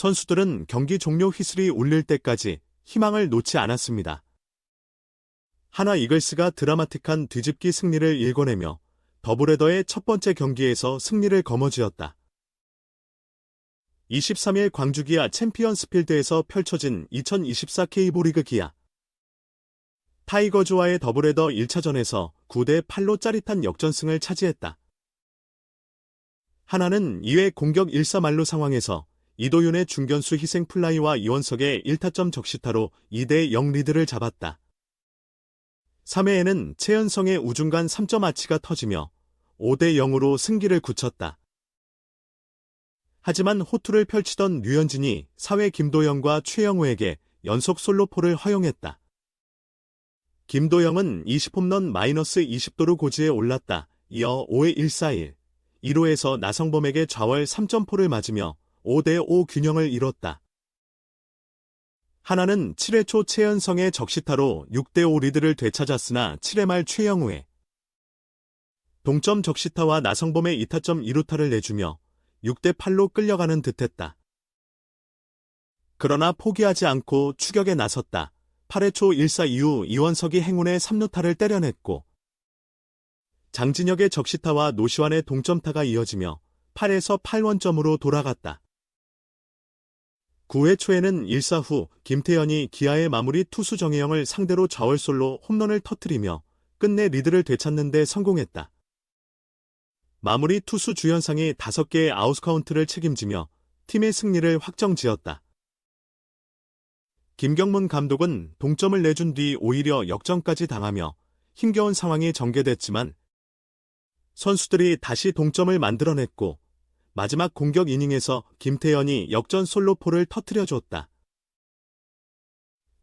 선수들은 경기 종료 휘슬이 울릴 때까지 희망을 놓지 않았습니다. 하나 이글스가 드라마틱한 뒤집기 승리를 일궈내며 더블헤더의 첫 번째 경기에서 승리를 거머쥐었다. 23일 광주기아 챔피언스필드에서 펼쳐진 2024 K리그 기아 타이거즈와의 더블헤더 1차전에서 9대8로 짜릿한 역전승을 차지했다. 하나는 2회 공격 1사 만루 상황에서 이도윤의 중견수 희생 플라이와 이원석의 1타점 적시타로 2대0 리드를 잡았다. 3회에는 최연성의 우중간 3점 아치가 터지며 5대0으로 승기를 굳혔다. 하지만 호투를 펼치던 류현진이 4회 김도영과 최영우에게 연속 솔로포를 허용했다. 김도영은 20홈런 -20도로 고지에 올랐다. 이어 5회 1사1, 1호에서 나성범에게 좌월 3점포를 맞으며 5대5 균형을 이뤘다. 하나는 7회 초 최연성의 적시타로 6대5 리드를 되찾았으나 7회 말 최영우의 동점 적시타와 나성범의 2타점 2루타를 내주며 6대8로 끌려가는 듯했다. 그러나 포기하지 않고 추격에 나섰다. 8회 초 1사 이후 이원석이 행운의 3루타를 때려냈고 장진혁의 적시타와 노시환의 동점타가 이어지며 8에서 8원점으로 돌아갔다. 9회 초에는 1사 후 김태현이 기아의 마무리 투수 정혜영을 상대로 좌월솔로 홈런을 터뜨리며 끝내 리드를 되찾는 데 성공했다. 마무리 투수 주현상이 5개의 아웃카운트를 책임지며 팀의 승리를 확정지었다. 김경문 감독은 동점을 내준 뒤 오히려 역전까지 당하며 힘겨운 상황이 전개됐지만 선수들이 다시 동점을 만들어냈고 마지막 공격 이닝에서 김태현이 역전 솔로포를 터뜨려줬다.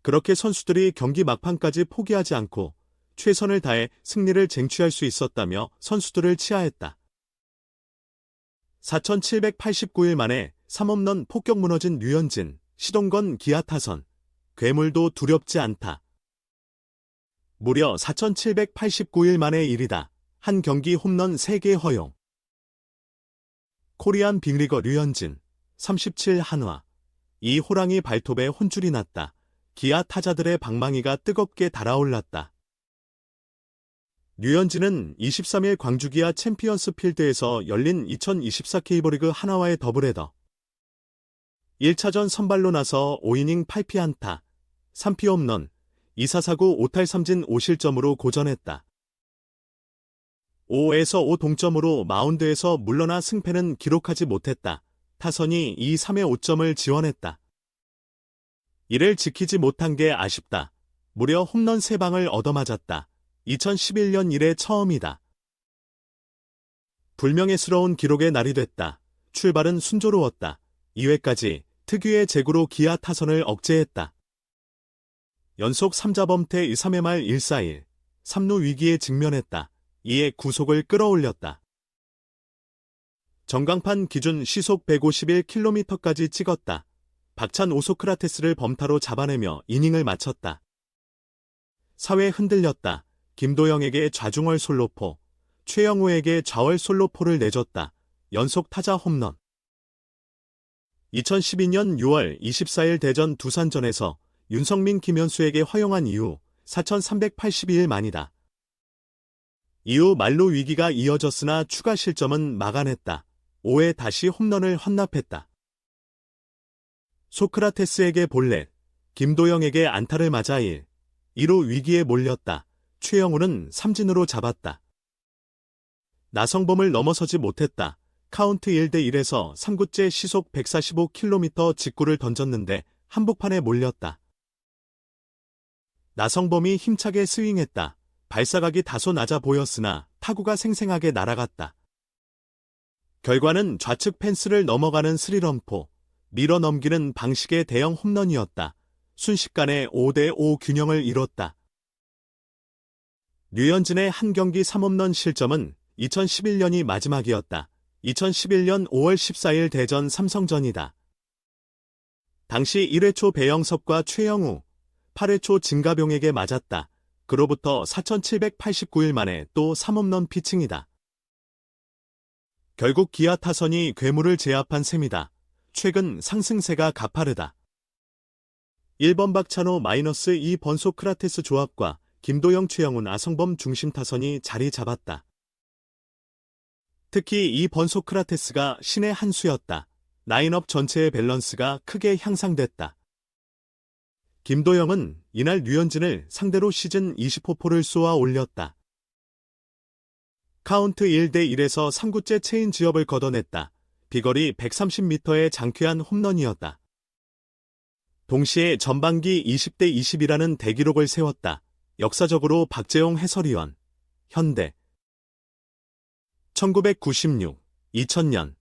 그렇게 선수들이 경기 막판까지 포기하지 않고 최선을 다해 승리를 쟁취할 수 있었다며 선수들을 치하했다. 4,789일 만에 3홈런 폭격 무너진 류현진, 시동건 기아 타선, 괴물도 두렵지 않다. 무려 4,789일 만의 일이다. 한 경기 홈런 3개 허용. 코리안 빅리거 류현진, 37 한화. 이 호랑이 발톱에 혼줄이 났다. 기아 타자들의 방망이가 뜨겁게 달아올랐다. 류현진은 23일 광주기아 챔피언스 필드에서 열린 2024 K리그 하나와의 더블헤더 1차전 선발로 나서 5이닝 8피 1타, 3피 홈런, 2사 4구 5탈 3진 5실점으로 고전했다. 5에서 5 동점으로 마운드에서 물러나 승패는 기록하지 못했다. 타선이 2, 3의 5점을 지원했다. 이를 지키지 못한 게 아쉽다. 무려 홈런 3방을 얻어맞았다. 2011년 이래 처음이다. 불명예스러운 기록의 날이 됐다. 출발은 순조로웠다. 2회까지 특유의 제구로 기아 타선을 억제했다. 연속 3자 범퇴 3회 말 1사1, 3루 위기에 직면했다. 이에 구속을 끌어올렸다. 전광판 기준 시속 151km까지 찍었다. 박찬 오소크라테스를 범타로 잡아내며 이닝을 마쳤다. 4회 흔들렸다. 김도영에게 좌중월 솔로포, 최영우에게 좌월 솔로포를 내줬다. 연속 타자 홈런. 2012년 6월 24일 대전 두산전에서 윤성민 김현수에게 허용한 이후 4,382일 만이다. 이후 만루 위기가 이어졌으나 추가 실점은 막아냈다. 5회 다시 홈런을 헌납했다. 소크라테스에게 볼넷, 김도영에게 안타를 맞아 1, 2루 위기에 몰렸다. 최영우는 삼진으로 잡았다. 나성범을 넘어서지 못했다. 카운트 1대1에서 3구째 시속 145km 직구를 던졌는데 한복판에 몰렸다. 나성범이 힘차게 스윙했다. 발사각이 다소 낮아 보였으나 타구가 생생하게 날아갔다. 결과는 좌측 펜스를 넘어가는 스리런포, 밀어넘기는 방식의 대형 홈런이었다. 순식간에 5대5 균형을 이뤘다. 류현진의 한 경기 3홈런 실점은 2011년이 마지막이었다. 2011년 5월 14일 대전 삼성전이다. 당시 1회 초 배영섭과 최영우, 8회 초 진가병에게 맞았다. 그로부터 4,789일 만에 또 3홈런 피칭이다. 결국 기아 타선이 괴물을 제압한 셈이다. 최근 상승세가 가파르다. 1번 박찬호 -2 번소 크라테스 조합과 김도영 최영훈 아성범 중심 타선이 자리 잡았다. 특히 이 번소 크라테스가 신의 한 수였다. 라인업 전체의 밸런스가 크게 향상됐다. 김도영은 이날 류현진을 상대로 시즌 20호포를 쏘아 올렸다. 카운트 1대1에서 3구째 체인지업을 걷어냈다. 비거리 130m의 장쾌한 홈런이었다. 동시에 전반기 20대 20이라는 대기록을 세웠다. 역사적으로 박재홍 해설위원, 현대 1996, 2000년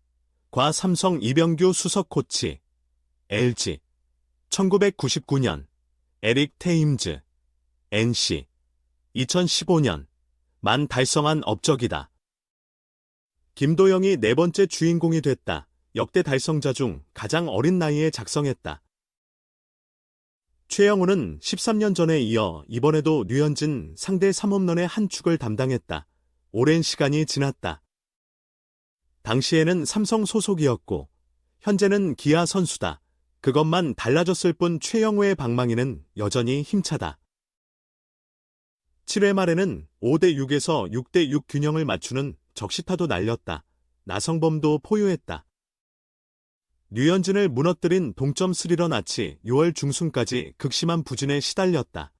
과 삼성 이병규 수석 코치, LG 1999년 에릭 테임즈, NC 2015년 만 달성한 업적이다. 김도영이 네 번째 주인공이 됐다. 역대 달성자 중 가장 어린 나이에 작성했다. 최영훈은 13년 전에 이어 이번에도 류현진 상대 3홈런의 한 축을 담당했다. 오랜 시간이 지났다. 당시에는 삼성 소속이었고 현재는 기아 선수다. 그것만 달라졌을 뿐 최영우의 방망이는 여전히 힘차다. 7회 말에는 5대6에서 6대6 균형을 맞추는 적시타도 날렸다. 나성범도 포유했다. 류현진을 무너뜨린 동점 스리런 아치 6월 중순까지 극심한 부진에 시달렸다.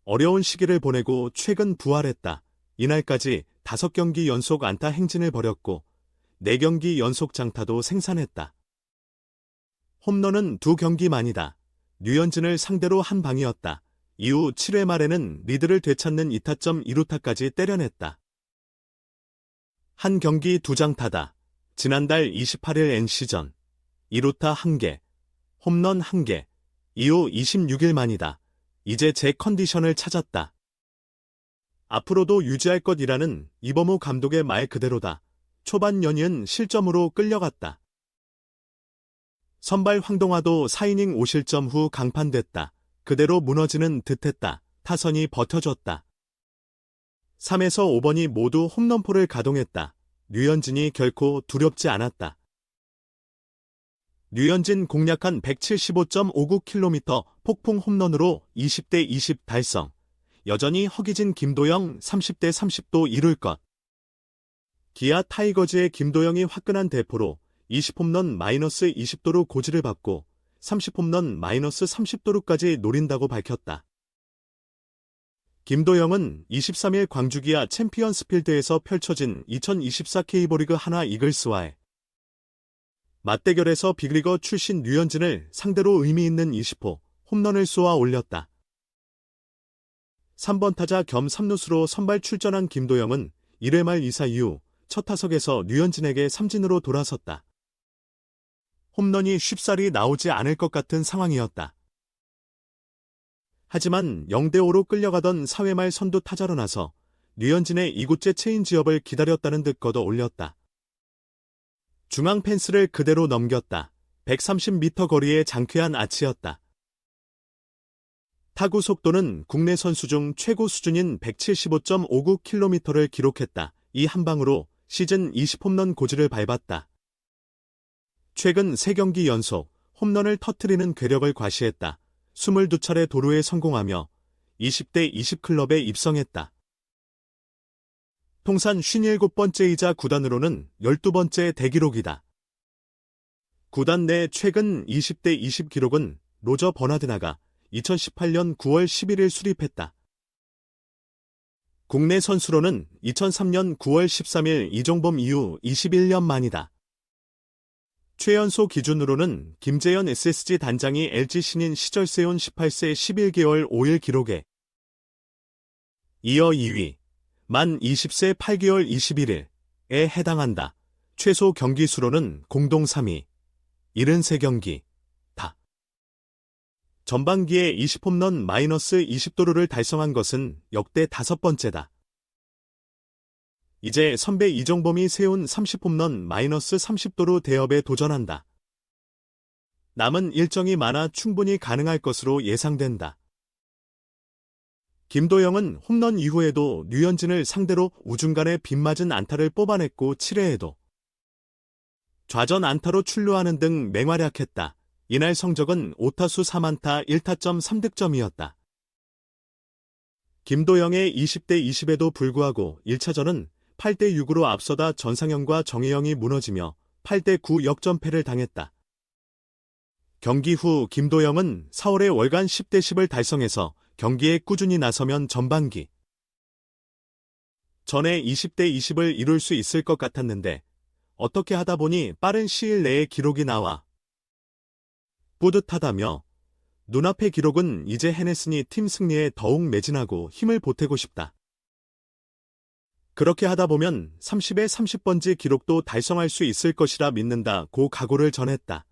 어려운 시기를 보내고 최근 부활했다. 이날까지 5경기 연속 안타 행진을 벌였고 4경기 연속 장타도 생산했다. 홈런은 2경기 만이다. 류현진을 상대로 한 방이었다. 이후 7회 말에는 리드를 되찾는 2타점 2루타까지 때려냈다. 한 경기 2장타다. 지난달 28일 NC전 2루타 1개, 홈런 1개, 이후 26일 만이다. 이제 제 컨디션을 찾았다. 앞으로도 유지할 것이라는 이범우 감독의 말 그대로다. 초반 연이은 실점으로 끌려갔다. 선발 황동화도 4이닝 5실점 후 강판됐다. 그대로 무너지는 듯했다. 타선이 버텨줬다. 3에서 5번이 모두 홈런포를 가동했다. 류현진이 결코 두렵지 않았다. 류현진 공략한 175.59km 폭풍 홈런으로 20대 20 달성. 여전히 허기진 김도영 30대 30도 이룰 것. 기아 타이거즈의 김도영이 화끈한 대포로 20홈런 -20도루 고지를 받고 30홈런 -30도루까지 노린다고 밝혔다. 김도영은 23일 광주기아 챔피언스필드에서 펼쳐진 2024 K리그 하나 이글스와의 맞대결에서 빅리거 출신 류현진을 상대로 의미 있는 20호 홈런을 쏘아 올렸다. 3번 타자 겸 3루수로 선발 출전한 김도영은 1회 말 2사 이후 첫 타석에서 류현진에게 삼진으로 돌아섰다. 홈런이 쉽사리 나오지 않을 것 같은 상황이었다. 하지만 0대5로 끌려가던 4회 말 선두 타자로 나서 류현진의 2구째 체인지업을 기다렸다는 듯 걷어 올렸다. 중앙 펜스를 그대로 넘겼다. 130m 거리의 장쾌한 아치였다. 타구 속도는 국내 선수 중 최고 수준인 175.59km를 기록했다. 이 한 방으로 시즌 20홈런 고지를 밟았다. 최근 3경기 연속 홈런을 터뜨리는 괴력을 과시했다. 22차례 도루에 성공하며 20대 20 클럽에 입성했다. 통산 57번째이자 구단으로는 12번째 대기록이다. 구단 내 최근 20대 20 기록은 로저 버나드나가 2018년 9월 11일 수립했다. 국내 선수로는 2003년 9월 13일 이종범 이후 21년 만이다. 최연소 기준으로는 김재현 SSG 단장이 LG 신인 시절 세운 18세 11개월 5일 기록에 이어 2위, 만 20세 8개월 21일에 해당한다. 최소 경기 수로는 공동 3위, 73경기, 다. 전반기에 20홈런 -20도루를 달성한 것은 역대 5번째다. 이제 선배 이종범이 세운 30홈런 -30도루 대업에 도전한다. 남은 일정이 많아 충분히 가능할 것으로 예상된다. 김도영은 홈런 이후에도 류현진을 상대로 우중간에 빗맞은 안타를 뽑아냈고 7회에도 좌전 안타로 출루하는 등 맹활약했다. 이날 성적은 5타수 4안타 1타점 3득점이었다. 김도영의 20대 20에도 불구하고 1차전은 8대 6으로 앞서다 전상현과 정혜영이 무너지며 8대 9 역전패를 당했다. 경기 후 김도영은 4월에 월간 10대 10을 달성해서 경기에 꾸준히 나서면 전반기 전에 20대 20을 이룰 수 있을 것 같았는데 어떻게 하다 보니 빠른 시일 내에 기록이 나와 뿌듯하다며 눈앞의 기록은 이제 해냈으니 팀 승리에 더욱 매진하고 힘을 보태고 싶다. 그렇게 하다 보면 30에 30번지 기록도 달성할 수 있을 것이라 믿는다고 각오를 전했다.